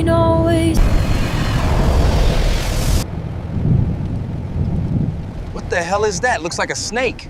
ain't always. What the hell is that? Looks like a snake.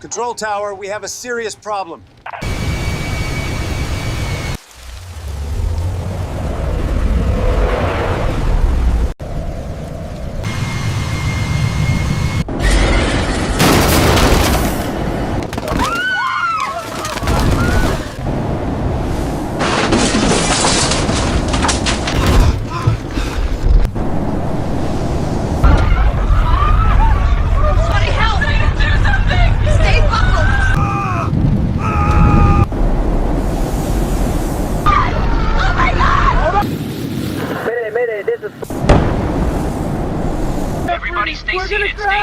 Control tower, we have a serious problem. Everybody stay seated. Stay.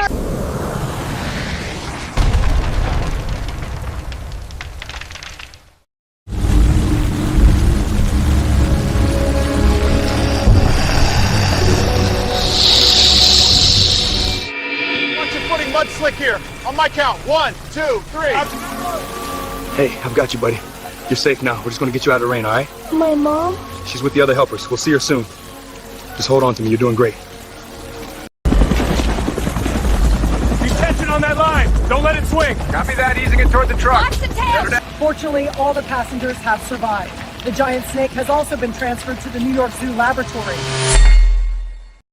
Watch your footing, mud slick here. On my count. 1, 2, 3. Hey, I've got you, buddy. You're safe now. We're just gonna get you out of the rain, all right? My mom? She's with the other helpers. We'll see her soon. Just hold on to me. You're doing great. Keep tension on that line. Don't let it swing. Copy that, easing it toward the truck. Watch the tail! Fortunately, all the passengers have survived. The giant snake has also been transferred to the New York Zoo laboratory.